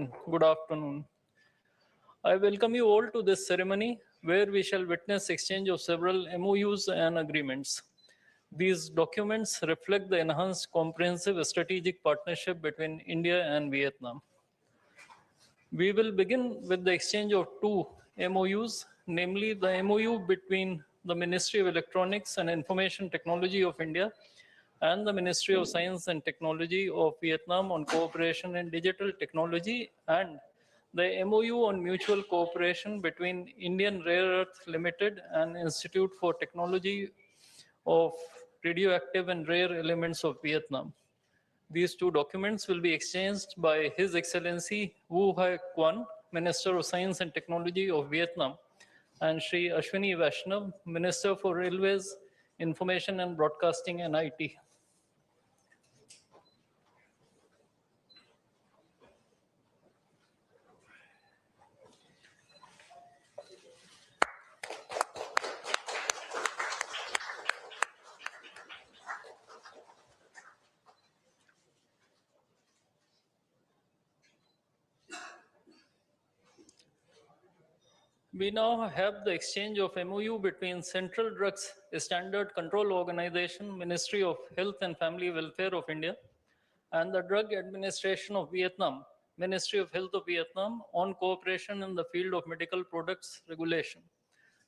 and good afternoon. I welcome you all to this ceremony where we shall witness exchange of several MOUs and agreements. These documents reflect the enhanced comprehensive strategic partnership between India and Vietnam. We will begin with the exchange of two MOUs, namely the MOU between the Ministry of Electronics and Information Technology of India and the Ministry of Science and Technology of Vietnam on cooperation in digital technology, and the MOU on mutual cooperation between Indian Rare Earth Limited and Institute for Technology of Radioactive and Rare Elements of Vietnam. These two documents will be exchanged by His Excellency Wu Hai Quan, Minister of Science and Technology of Vietnam, and Shri Ashwini Vaishnav, Minister for Railways, Information and Broadcasting and IT. We now have the exchange of MOU between Central Drugs Standard Control Organization, Ministry of Health and Family Welfare of India, and the Drug Administration of Vietnam, Ministry of Health of Vietnam, on cooperation in the field of medical products regulation.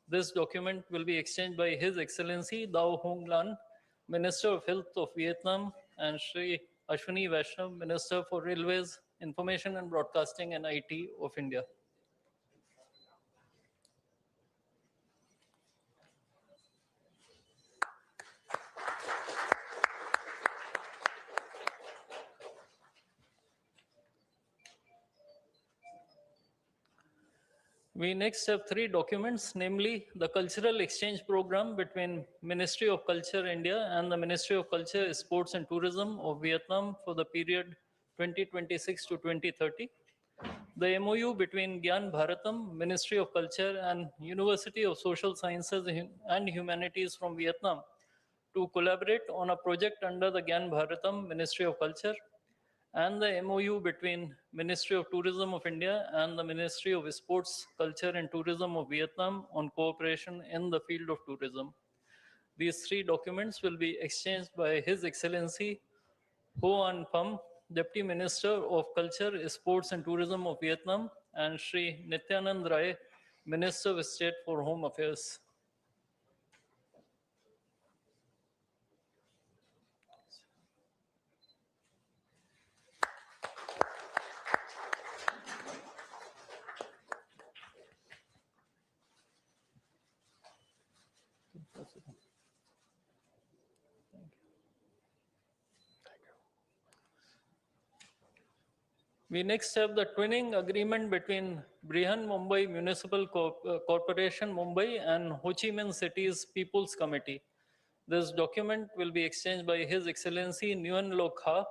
This document will be exchanged by His Excellency Dao Hong Lan, Minister of Health of Vietnam, and Shri Ashwini Vaishnav, Minister for Railways, Information and Broadcasting and IT of India. We next have three documents, namely the Cultural Exchange Program between Ministry of Culture India and the Ministry of Culture, Sports and Tourism of Vietnam for the period 2026 to 2030. The MOU between Gyan Bharatam, Ministry of Culture, and University of Social Sciences and Humanities from Vietnam to collaborate on a project under the Gyan Bharatam, Ministry of Culture, and the MOU between Ministry of Tourism of India and the Ministry of Sports, Culture and Tourism of Vietnam on cooperation in the field of tourism. These three documents will be exchanged by His Excellency Ho An Pham, Deputy Minister of Culture, Sports and Tourism of Vietnam, and Shri Nityanand Rai, Minister of State for Home Affairs. We next have the twinning agreement between Brihan Mumbai Municipal Corporation Mumbai and Ho Chi Minh City's People's Committee. This document will be exchanged by His Excellency Nguyen Lo Kha,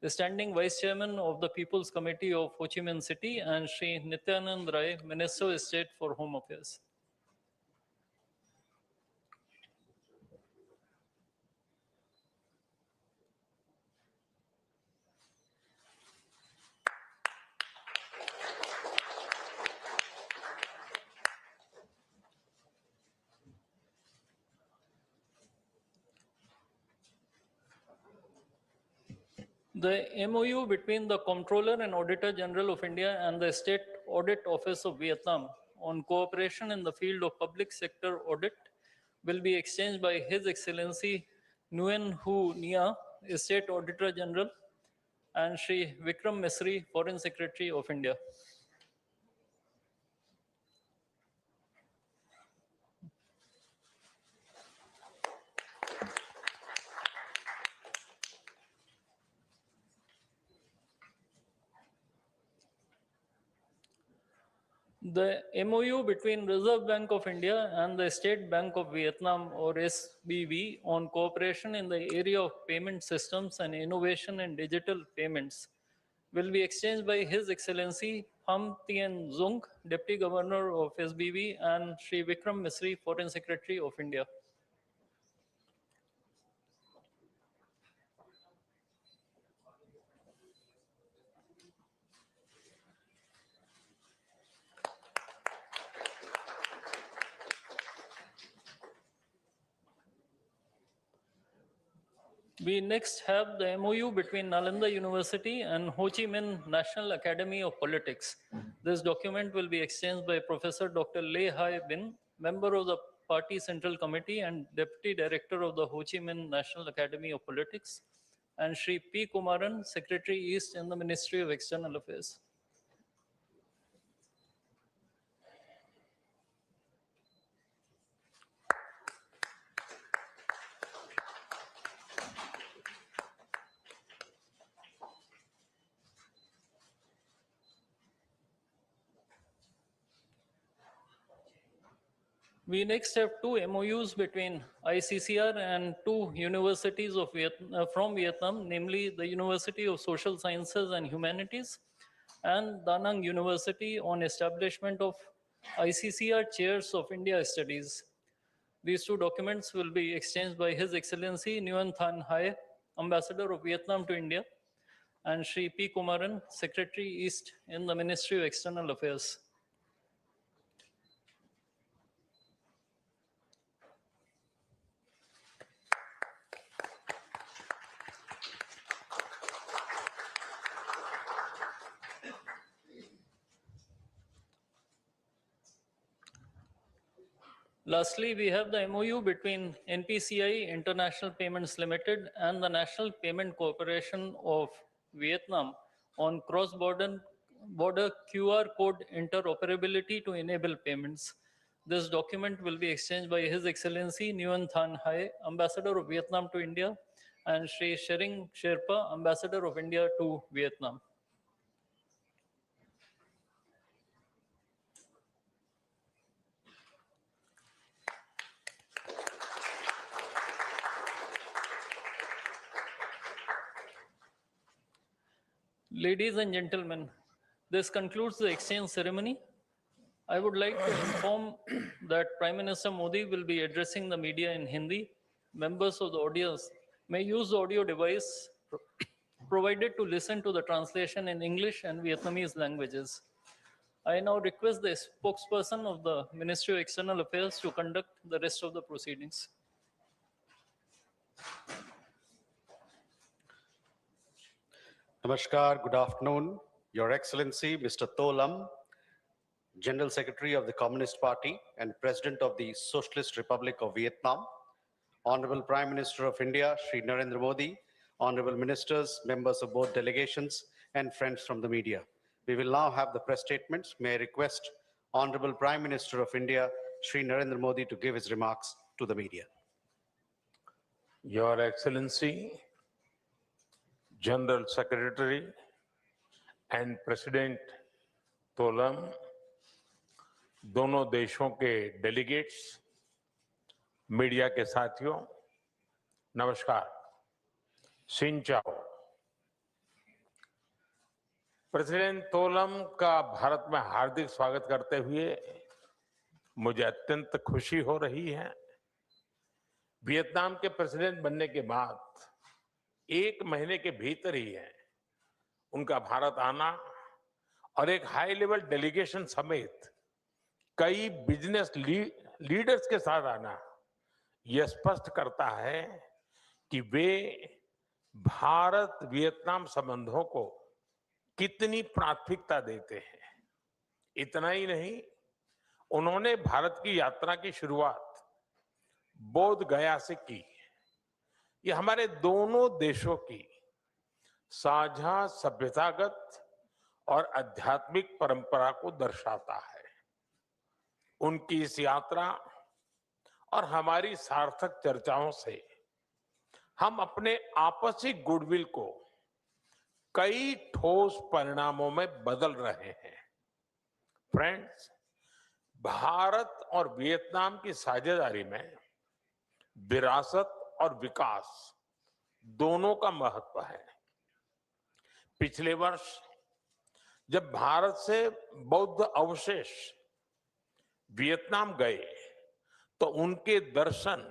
the Standing Vice Chairman of the People's Committee of Ho Chi Minh City, and Shri Nityanand Rai, Minister of State for Home Affairs. The MOU between the Comptroller and Auditor General of India and the State Audit Office of Vietnam on cooperation in the field of public sector audit will be exchanged by His Excellency Nguyen Hu Nia, State Auditor General, and Shri Vikram Misri, Foreign Secretary of India. The MOU between Reserve Bank of India and the State Bank of Vietnam, or SBV, on cooperation in the area of payment systems and innovation in digital payments will be exchanged by His Excellency Pham Tien Dung, Deputy Governor of SBV, and Shri Vikram Misri, Foreign Secretary of India. We next have the MOU between Nalanda University and Ho Chi Minh National Academy of Politics. This document will be exchanged by Professor Dr. Lê Hai Bin, member of the Party Central Committee and Deputy Director of the Ho Chi Minh National Academy of Politics, and Shri P. Kumaran, Secretary East in the Ministry of External Affairs. We next have two MOUs between ICCR and two universities of from Vietnam, namely the University of Social Sciences and Humanities and Da Nang University on establishment of ICCR chairs of India studies. These two documents will be exchanged by His Excellency Nguyen Thanh Hai, Ambassador of Vietnam to India, and Shri P. Kumaran, Secretary East in the Ministry of External Affairs. Lastly, we have the MOU between NPCI International Payments Limited and the National Payment Corporation of Vietnam on cross-border QR code interoperability to enable payments. This document will be exchanged by His Excellency Nguyen Thanh Hai, Ambassador of Vietnam to India, and Shri Shering Sherpa, Ambassador of India to Vietnam. Ladies and gentlemen, this concludes the exchange ceremony. I would like to inform that Prime Minister Modi will be addressing the media in Hindi. Members of the audience may use the audio device provided to listen to the translation in English and Vietnamese languages. I now request the spokesperson of the Ministry of External Affairs to conduct the rest of the proceedings. Namaskar, good afternoon. Your Excellency, Mr. To Lam, General Secretary of the Communist Party and President of the Socialist Republic of Vietnam, Honorable Prime Minister of India, Shri Narendra Modi, Honorable Ministers, members of both delegations, and friends from the media. We will now have the press statements. May I request Honorable Prime Minister of India, Shri Narendra Modi, to give his remarks to the media. Your Excellency, General Secretary and President To Lam, दोनों देशों के delegates, media के साथियों, नमस्कार, सिन चाओ। President तो lump का भारत में हार्दिक स्वागत करते हुए मुझे अत्यंत खुशी हो रही है। वियतनाम के प्रेसिडेंट बनने के बाद 1 महीने के भीतर ही है उनका भारत आना और एक हाई लेवल डेलीगेशन समेत कई बिजनेस लीडर्स के साथ आना यह स्पष्ट करता है कि वे भारत वियतनाम संबंधों को कितनी प्राथमिकता देते हैं। इतना ही नहीं, उन्होंने भारत की यात्रा की शुरुआत बोध गया से की। यह हमारे दोनों देशों की साझा सभ्यतागत और आध्यात्मिक परंपरा को दर्शाता है। उनकी इस यात्रा और हमारी सार्थक चर्चाओं से हम अपने आपसी गुडविल को कई ठोस परिणामों में बदल रहे हैं। फ्रेंड्स, भारत और वियतनाम की साझेदारी में विरासत और विकास दोनों का महत्व है। पिछले वर्ष जब भारत से बौद्ध अवशेष वियतनाम गए तो उनके दर्शन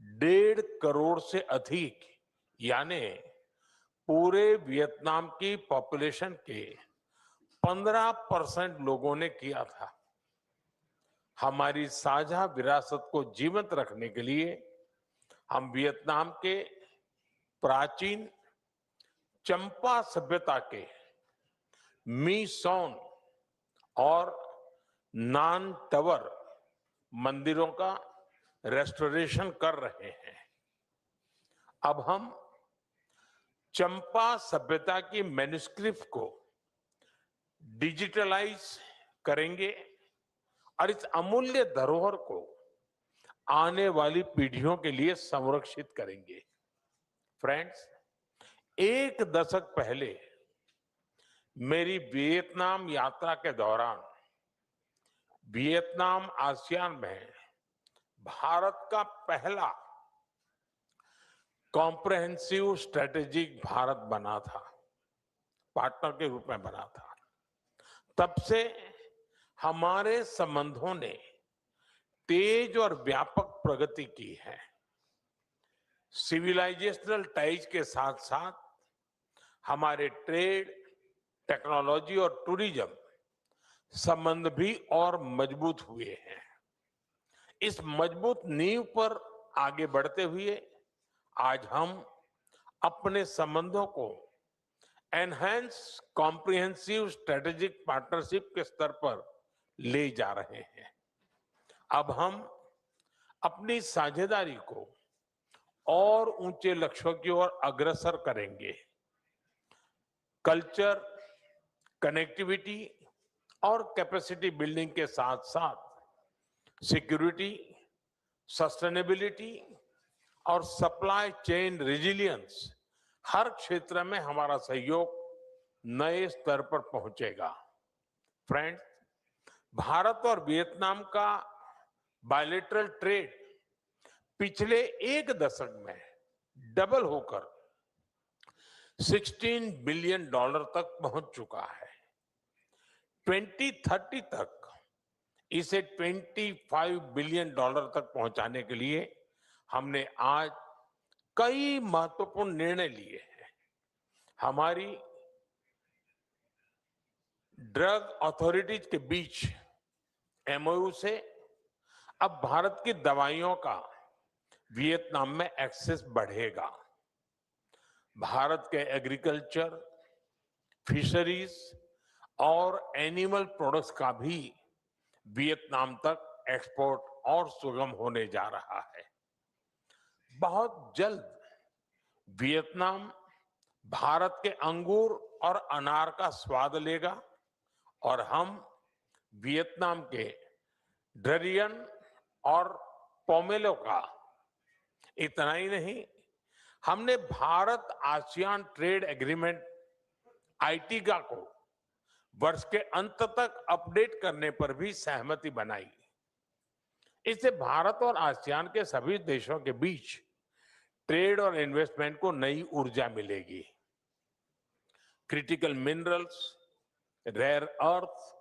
1.5 करोड़ से अधिक यानी पूरे वियतनाम की पॉपुलेशन के 15% लोगों ने किया था। हमारी साझा विरासत को जीवंत रखने के लिए हम वियतनाम के प्राचीन चंपा सभ्यता के मीसोन और नान टवर मंदिरों का रेस्टोरेशन कर रहे हैं। अब हम चंपा सभ्यता की मैन्युस्क्रिप्ट को डिजिटलाइज करेंगे और इस अमूल्य धरोहर को आने वाली पीढ़ियों के लिए संरक्षित करेंगे। फ्रेंड्स, एक दशक पहले मेरी वियतनाम यात्रा के दौरान वियतनाम आसियान में भारत का पहला कॉम्प्रहेंसिव स्ट्रेटेजिक भारत बना था, पार्टनर के रूप में बना था। तब से हमारे संबंधों ने तेज और व्यापक प्रगति की है। सिविलाइजेशनल टाइज के साथ साथ हमारे ट्रेड, टेक्नोलॉजी और टूरिज्म संबंध भी और मजबूत हुए हैं। इस मजबूत नींव पर आगे बढ़ते हुए आज हम अपने संबंधों को एनहांस कॉम्प्रिहेंसिव स्ट्रेटेजिक पार्टनरशिप के स्तर पर ले जा रहे हैं। अब हम अपनी साझेदारी को और ऊंचे लक्ष्यों की ओर अग्रसर करेंगे। कल्चर, कनेक्टिविटी और कैपेसिटी बिल्डिंग के साथ साथ सिक्योरिटी, सस्टेनेबिलिटी और सप्लाई चेन रेजिलियंस, हर क्षेत्र में हमारा सहयोग नए स्तर पर पहुंचेगा। फ्रेंड्स, भारत और वियतनाम का बायलैटरल ट्रेड पिछले एक दशक में डबल होकर $16 बिलियन तक पहुंच चुका है। 2030 तक इसे $25 बिलियन तक पहुंचाने के लिए हमने आज कई महत्वपूर्ण निर्णय लिए हैं। हमारी ड्रग अथॉरिटीज के बीच एमओयू से अब भारत की दवाइयों का वियतनाम में एक्सेस बढ़ेगा। भारत के एग्रीकल्चर, फिशरीज और एनिमल प्रोडक्ट्स का भी वियतनाम तक एक्सपोर्ट और सुगम होने जा रहा है। बहुत जल्द वियतनाम भारत के अंगूर और अनार का स्वाद लेगा और हम वियतनाम के डरियन और पोमेलो का। इतना ही नहीं, हमने भारत आसियान ट्रेड एग्रीमेंट आईटीगा को वर्ष के अंत तक अपडेट करने पर भी सहमति बनाई। इससे भारत और आसियान के सभी देशों के बीच ट्रेड और इन्वेस्टमेंट को नई ऊर्जा मिलेगी। क्रिटिकल मिनरल्स, रेयर अर्थ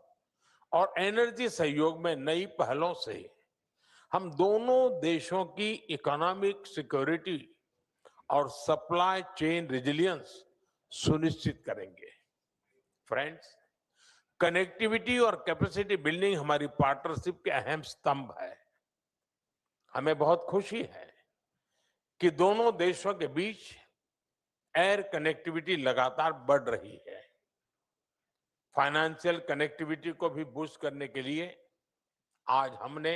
और एनर्जी सहयोग में नई पहलों से हम दोनों देशों की इकोनॉमिक सिक्योरिटी और सप्लाई चेन रेजिलियंस सुनिश्चित करेंगे। फ्रेंड्स, कनेक्टिविटी और कैपेसिटी बिल्डिंग हमारी पार्टनरशिप के अहम स्तंभ है। हमें बहुत खुशी है कि दोनों देशों के बीच एयर कनेक्टिविटी लगातार बढ़ रही है। फाइनेंशियल कनेक्टिविटी को भी बूस्ट करने के लिए आज हमने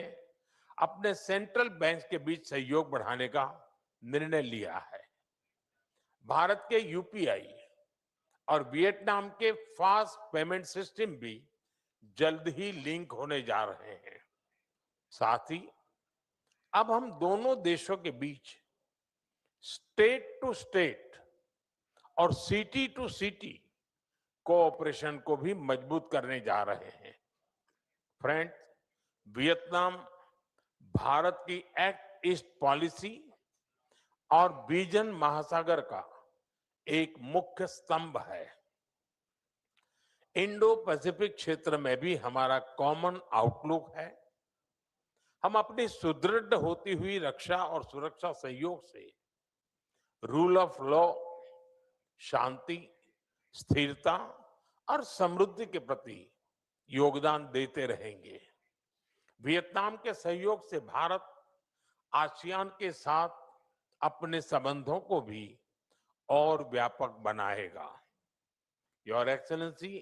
अपने सेंट्रल बैंक के बीच सहयोग बढ़ाने का निर्णय लिया है। भारत के यूपीआई और वियतनाम के फास्ट पेमेंट सिस्टम भी जल्द ही लिंक होने जा रहे हैं। साथ ही अब हम दोनों देशों के बीच स्टेट टू स्टेट और सिटी टू सिटी कोऑपरेशन को भी मजबूत करने जा रहे हैं। फ्रेंड्स, वियतनाम भारत की एक्ट ईस्ट पॉलिसी और विजन महासागर का एक मुख्य स्तंभ है। इंडो पैसिफिक क्षेत्र में भी हमारा कॉमन आउटलुक है। हम अपनी सुदृढ़ होती हुई रक्षा और सुरक्षा सहयोग से रूल ऑफ लॉ, शांति, स्थिरता और समृद्धि के प्रति योगदान देते रहेंगे। वियतनाम के सहयोग से भारत आसियान के साथ अपने संबंधों को भी और व्यापक बनाएगा। योर एक्सेलेंसी,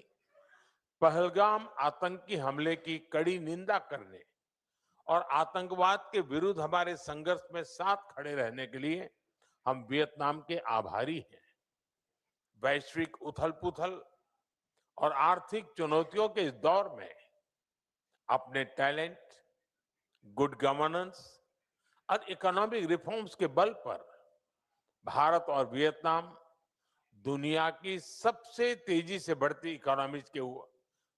पहलगाम आतंकी हमले की कड़ी निंदा करने और आतंकवाद के विरुद्ध हमारे संघर्ष में साथ खड़े रहने के लिए हम वियतनाम के आभारी हैं। वैश्विक उथल-पुथल और आर्थिक चुनौतियों के इस दौर में अपने टैलेंट, गुड गवर्नेंस और इकोनॉमिक रिफॉर्म्स के बल पर भारत और वियतनाम दुनिया की सबसे तेजी से बढ़ती इकोनॉमीज के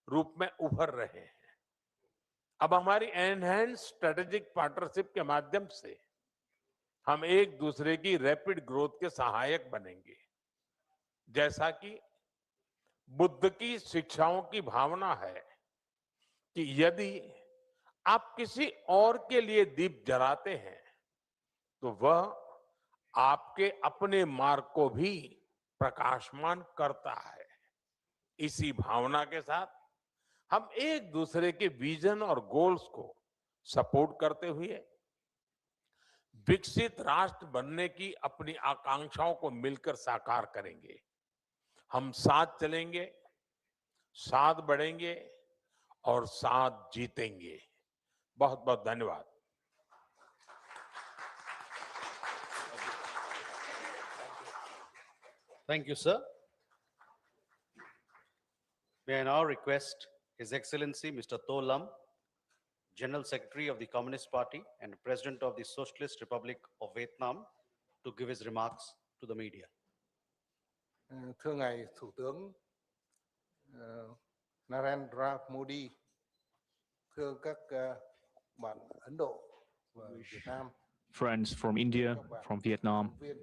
रूप में उभर रहे हैं। अब हमारी एनहांस स्ट्रेटेजिक पार्टनरशिप के माध्यम से हम एक दूसरे की रैपिड ग्रोथ के सहायक बनेंगे। जैसा कि बुद्ध की शिक्षाओं की भावना है कि यदि आप किसी और के लिए दीप जलाते हैं तो वह आपके अपने मार्ग को भी प्रकाशमान करता है। इसी भावना के साथ हम एक दूसरे के विजन और गोल्स को सपोर्ट करते हुए विकसित राष्ट्र बनने की अपनी आकांक्षाओं को मिलकर साकार करेंगे। हम साथ चलेंगे, साथ बढ़ेंगे और साथ जीतेंगे। बहुत बहुत धन्यवाद। Thank you, sir. May I now request His Excellency Mr. To Lam, General Secretary of the Communist Party and President of the Socialist Republic of Vietnam, to give his remarks to the media. Thưa ngài Thủ tướng Narendra Modi, thưa các bạn Ấn Độ và Việt Nam, friends from India, các bạn from Vietnam, phóng viên,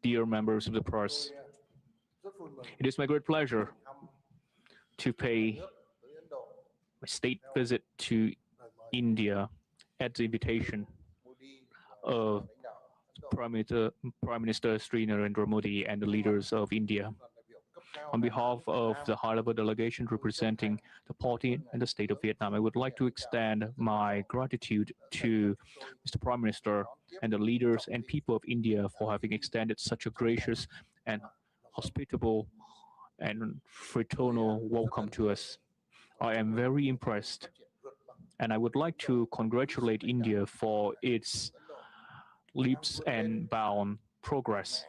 dear members of the press, tôi rất vui mừng it is my great pleasure thăm to pay nước tới Ấn Độ. a state visit to India at the invitation Modi of lãnh đạo Ấn Độ, Prime Minister Sri Narendra Modi and the leaders of India. đoàn đại biểu cấp cao On Đảng behalf Việt of Nam, the high-level delegation representing the party and the state of Vietnam, I would like to extend my gratitude to Mr. Prime Minister and the leaders and people of India for having extended such a gracious and hospitable and fraternal welcome to us. I am very impressed, and I would like to congratulate India for its leaps and bound progress.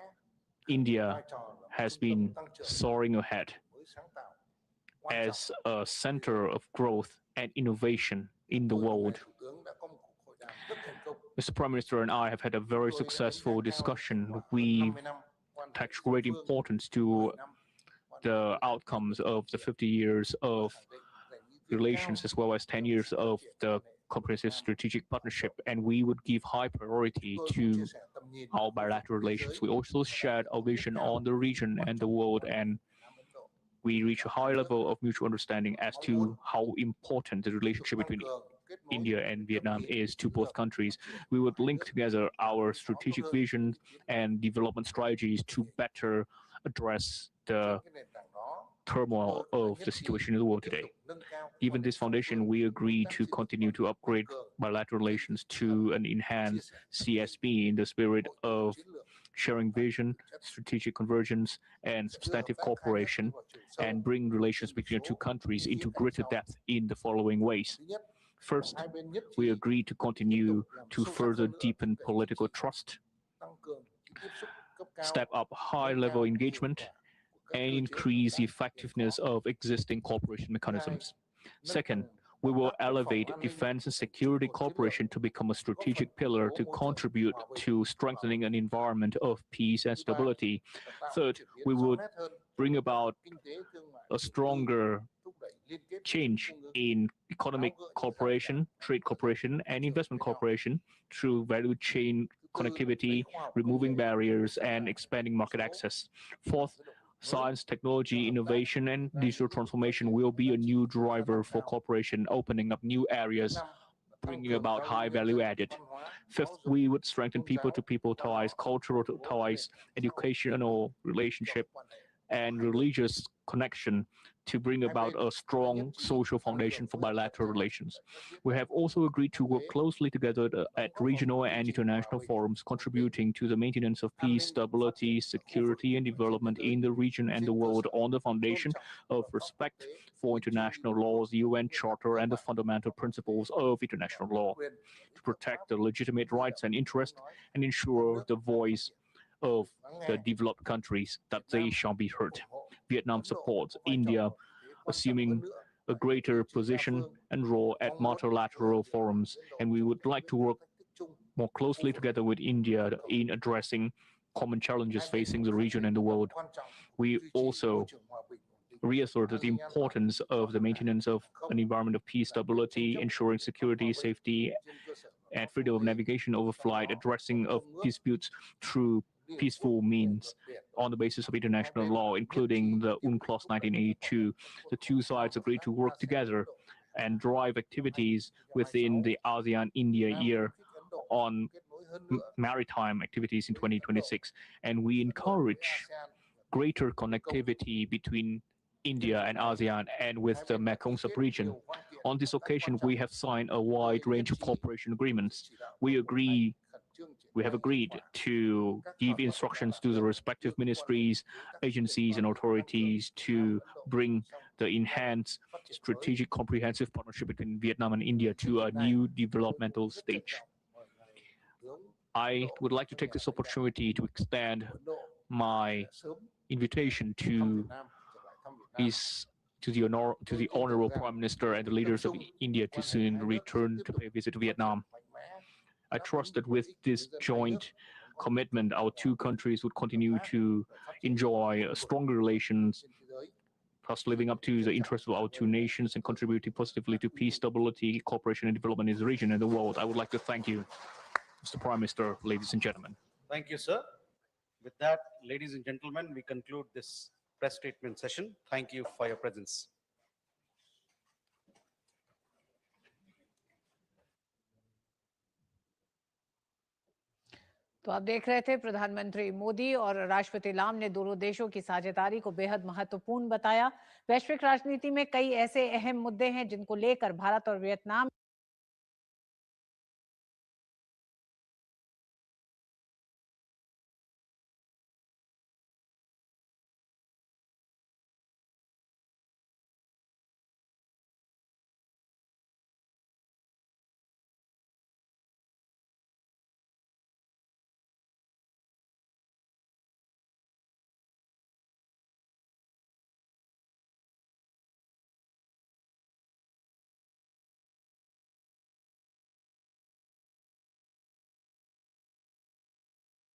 India has been soaring ahead với sáng tạo quan trọng. as a center of growth and innovation in the Tôi và ngài world. Thủ tướng đã có một cuộc hội đàm rất thành công. Mr. Prime Minister and I have had a very successful discussion. We 50 năm quan hệ attach song great phương, importance to 10 năm quan hệ the outcomes of the 50 years of khẳng định rằng ưu tiên relations cao as well as 10 years of the comprehensive strategic partnership, and we would give high priority Tôi cũng to chia sẻ tầm nhìn our của bilateral thế relations. giới We also shared our vision on the region and the world, and we reach a high level of mutual understanding as to how important the relationship between India and Vietnam is to both countries. We would link together our strategic vision and development strategies to better address the turmoil of the situation in the world today. Given this foundation, we agree to continue to upgrade bilateral relations to an enhanced CSP in the spirit of sharing vision, strategic convergence, and substantive cooperation, and bring relations between the two countries into greater depth in the following ways. First, we agree to continue to further deepen political trust, step up high-level engagement, and increase the effectiveness of existing cooperation mechanisms. Second, we will elevate defense and security cooperation to become a strategic pillar to contribute to strengthening an environment of peace and stability. Third, we would bring about a stronger change in economic cooperation, trade cooperation, and investment cooperation through value chain connectivity, removing barriers, and expanding market access. Fourth, science, technology, innovation, and digital transformation will be a new driver for cooperation, opening up new areas, bringing about high value added. Fifth, we would strengthen people-to-people ties, cultural ties, educational relationship, and religious connection to bring about a strong social foundation for bilateral relations. We have also agreed to work closely together at regional and international forums, contributing to the maintenance of peace, stability, security, and development in the region and the world on the foundation of respect for international laws, UN Charter, and the fundamental principles of international law, to protect the legitimate rights and interests and ensure the voice of the developed countries that they shall be heard. Vietnam supports India assuming a greater position and role at multilateral forums, and we would like to work more closely together with India in addressing common challenges facing the region and the world. We also reasserted the importance of the maintenance of an environment of peace, stability, ensuring security, safety, and freedom of navigation over flight, addressing of disputes through peaceful means on the basis of international law, including the UNCLOS 1982. The two sides agreed to work together and drive activities within the ASEAN-India year on maritime activities in 2026. And we encourage greater connectivity between India and ASEAN and with the Mekong sub-region. On this occasion, we have signed a wide range of cooperation agreements. We have agreed to give instructions to the respective ministries, agencies, and authorities to bring the enhanced strategic comprehensive partnership between Vietnam and India to a new developmental stage. I would like to take this opportunity to extend my invitation to the Honorable Prime Minister and the leaders of India to soon return to pay a visit to Vietnam. I trust that with this joint commitment, our two countries would continue to enjoy stronger relations, thus living up to the interests of our two nations and contributing positively to peace, stability, cooperation, and development in the region and the world. I would like to thank you, Mr. Prime Minister, ladies and gentlemen. Thank you, sir. With that, ladies and gentlemen, we conclude this press statement session. Thank you for your presence. तो आप देख रहे थे प्रधानमंत्री मोदी और राष्ट्रपति लाम ने दोनों देशों की साझेदारी को बेहद महत्वपूर्ण बताया। वैश्विक राजनीति में कई ऐसे अहम मुद्दे हैं जिनको लेकर भारत और वियतनाम